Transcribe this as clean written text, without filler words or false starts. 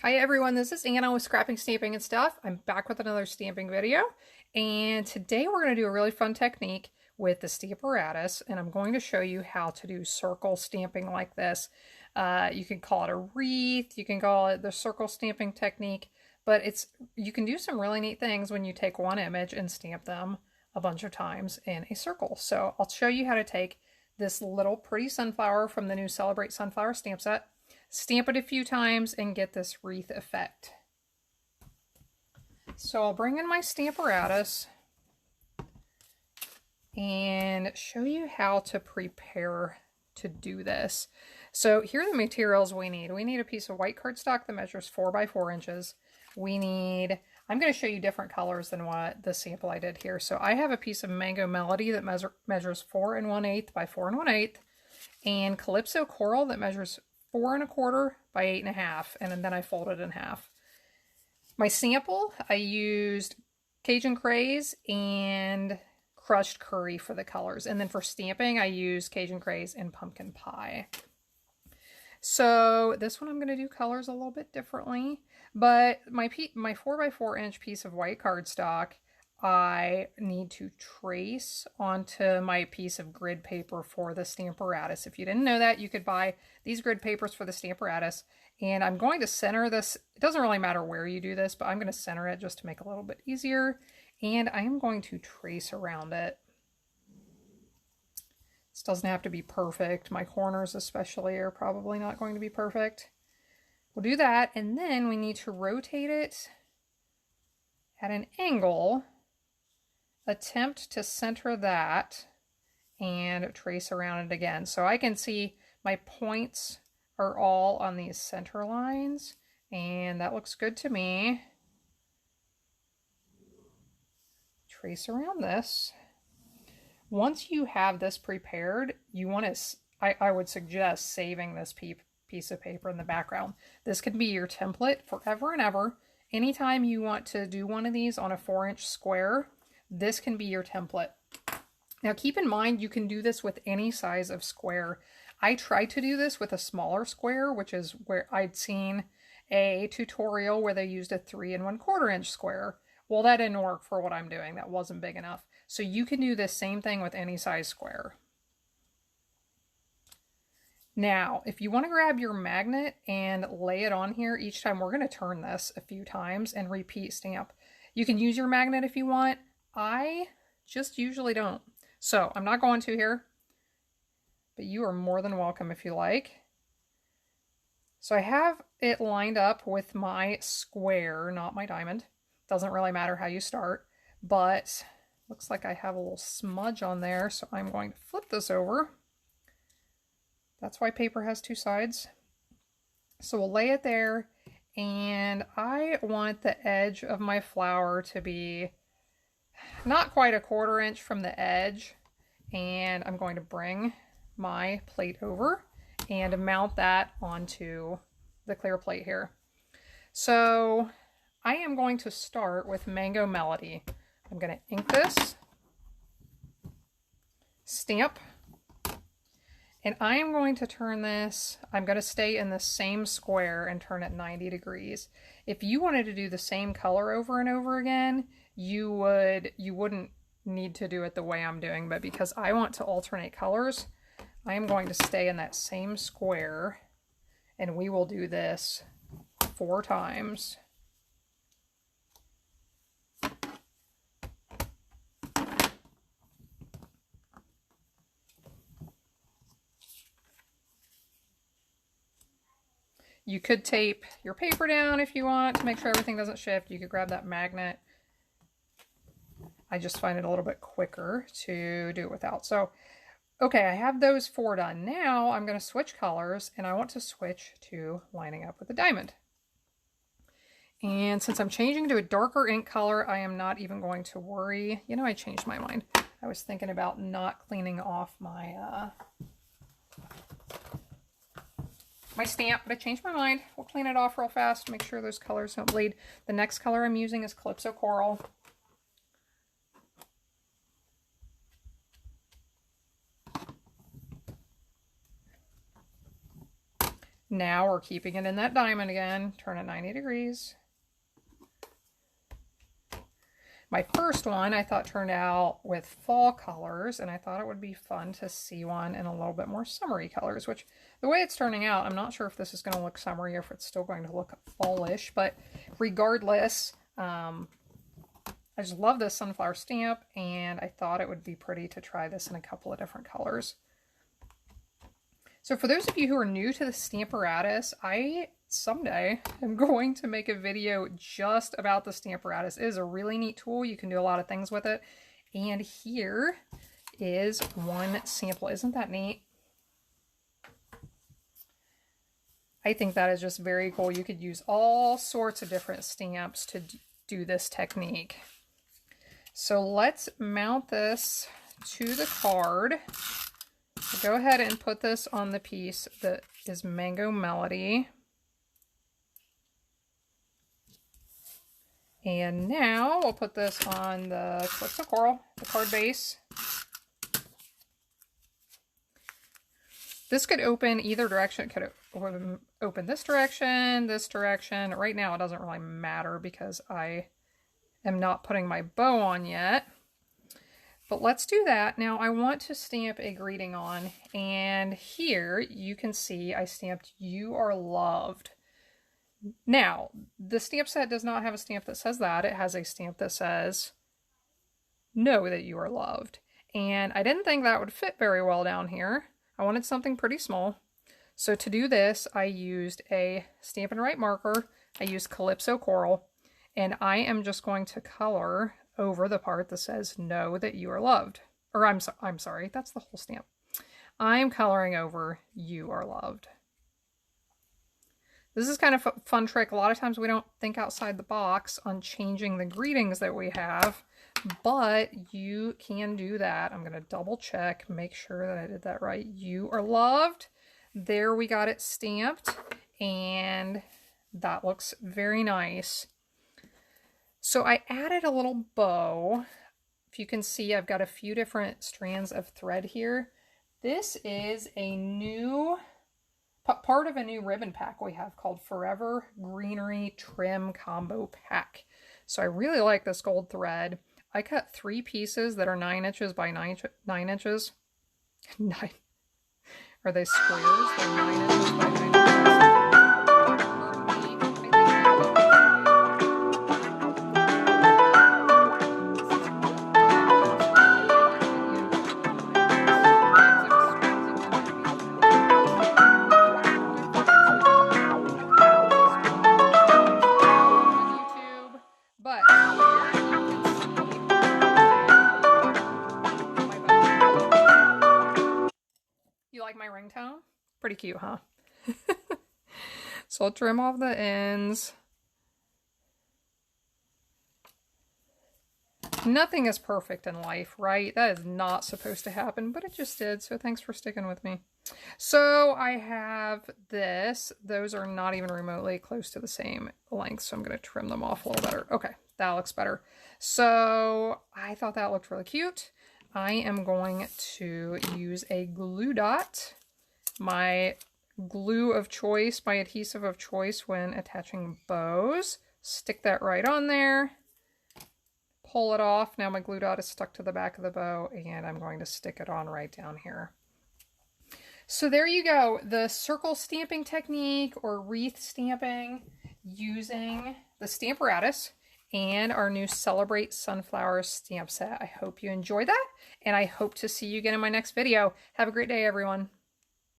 Hi everyone, this is Anna with Scrapping, Stamping, and Stuff. I'm back with another stamping video, and today we're going to do a really fun technique with the Stamparatus, and I'm going to show you how to do circle stamping like this. You can call it a wreath, you can call it the circle stamping technique, but you can do some really neat things when you take one image and stamp them a bunch of times in a circle. So I'll show you how to take this little pretty sunflower from the new Celebrate Sunflower stamp set, stamp it a few times, and get this wreath effect. So I'll bring in my Stamparatus and show you how to prepare to do this. So here are the materials we need. We need a piece of white cardstock that measures 4 by 4 inches. I'm going to show you different colors than what the sample I did here. So I have a piece of Mango Melody that measures 4 1/8 by 4 1/8, and Calypso Coral that measures 4 1/4 by 8 1/2, and then I fold it in half. My sample, I used Cajun Craze and crushed curry for the colors, and then for stamping I used Cajun Craze and pumpkin pie. So this one I'm going to do colors a little bit differently, but my 4 by 4 inch piece of white cardstock I need to trace onto my piece of grid paper for the Stamparatus. If you didn't know that, you could buy these grid papers for the Stamparatus, and I'm going to center this. It doesn't really matter where you do this, but I'm going to center it just to make it a little bit easier, and I'm going to trace around it. This doesn't have to be perfect. My corners especially are probably not going to be perfect. We'll do that, and then we need to rotate it at an angle, attempt to center that, and trace around it again. So I can see my points are all on these center lines, and that looks good to me. Trace around this. Once you have this prepared, you want to, I would suggest saving this piece of paper in the background. This can be your template forever and ever. Anytime you want to do one of these on a 4-inch square, this can be your template. Now keep in mind, you can do this with any size of square. I tried to do this with a smaller square, which is where I'd seen a tutorial where they used a 3 1/4 inch square. Well, that didn't work for what I'm doing. That wasn't big enough. So you can do the same thing with any size square. Now, if you want to grab your magnet and lay it on here each time, we're going to turn this a few times and repeat stamp. You can use your magnet if you want. I just usually don't. So I'm not going to here, but you are more than welcome if you like. So I have it lined up with my square, not my diamond. Doesn't really matter how you start, but looks like I have a little smudge on there, so I'm going to flip this over. That's why paper has 2 sides. So we'll lay it there, and I want the edge of my flower to be not quite a 1/4 inch from the edge, and I'm going to bring my plate over and mount that onto the clear plate here. So I am going to start with Mango Melody. I'm going to ink this, stamp, and I am going to turn this, I'm going to stay in the same square and turn it 90 degrees. If you wanted to do the same color over and over again, you wouldn't need to do it the way I'm doing, but because I want to alternate colors, I am going to stay in that same square, and we will do this 4 times. You could tape your paper down if you want to make sure everything doesn't shift. You could grab that magnet. I just find it a little bit quicker to do it without. So, okay, I have those 4 done. Now I'm going to switch colors, and I want to switch to lining up with the diamond. And since I'm changing to a darker ink color, I am not even going to worry. You know, I changed my mind. I was thinking about not cleaning off my my stamp, but I changed my mind. We'll clean it off real fast, make sure those colors don't bleed. The next color I'm using is Calypso Coral. Now we're keeping it in that diamond again. Turn it 90 degrees. My first one I thought turned out with fall colors, and I thought it would be fun to see one in a little bit more summery colors, which the way it's turning out, I'm not sure if this is going to look summery or if it's still going to look fallish, but regardless, I just love this sunflower stamp, and I thought it would be pretty to try this in a couple of different colors. So for those of you who are new to the Stamparatus, I someday am going to make a video just about the Stamparatus. It is a really neat tool. You can do a lot of things with it. And here is one sample. Isn't that neat? I think that is just very cool. You could use all sorts of different stamps to do this technique. So let's mount this to the card. So go ahead and put this on the piece that is Mango Melody. And now we'll put this on the Calypso Coral, the card base. This could open either direction. It could open this direction. Right now it doesn't really matter because I am not putting my bow on yet. But let's do that. Now I want to stamp a greeting on, and here you can see I stamped "You Are Loved." Now, the stamp set does not have a stamp that says that. It has a stamp that says, "Know that you are loved." And I didn't think that would fit very well down here. I wanted something pretty small. So to do this, I used a Stampin' Write marker. I used Calypso Coral, and I am just going to color over the part that says "Know that you are loved." Or I'm sorry, that's the whole stamp. I'm coloring over "You Are Loved." This is kind of a fun trick. A lot of times we don't think outside the box on changing the greetings that we have, but you can do that. I'm going to double check, make sure that I did that right. "You are loved." There we got it stamped, and that looks very nice. So I added a little bow. If you can see, I've got a few different strands of thread here. This is a new part of a new ribbon pack we have called Forever Greenery Trim Combo Pack. So I really like this gold thread. I cut 3 pieces that are 9 inches by 9 inches. 9. Are they squares? They're 9 inches by 9 inches. You like my ringtone? Pretty cute, huh? So I'll trim off the ends. Nothing is perfect in life, right? That is not supposed to happen, but it just did, so thanks for sticking with me. So I have this. Those are not even remotely close to the same length, so I'm going to trim them off a little better. Okay, that looks better. So I thought that looked really cute. I am going to use a glue dot, my glue of choice, my adhesive of choice when attaching bows. Stick that right on there. Pull it off. Now my glue dot is stuck to the back of the bow, and I'm going to stick it on right down here. So there you go, the circle stamping technique or wreath stamping using the Stamparatus and our new Celebrate Sunflower stamp set. I hope you enjoyed that, and I hope to see you again in my next video. Have a great day, everyone.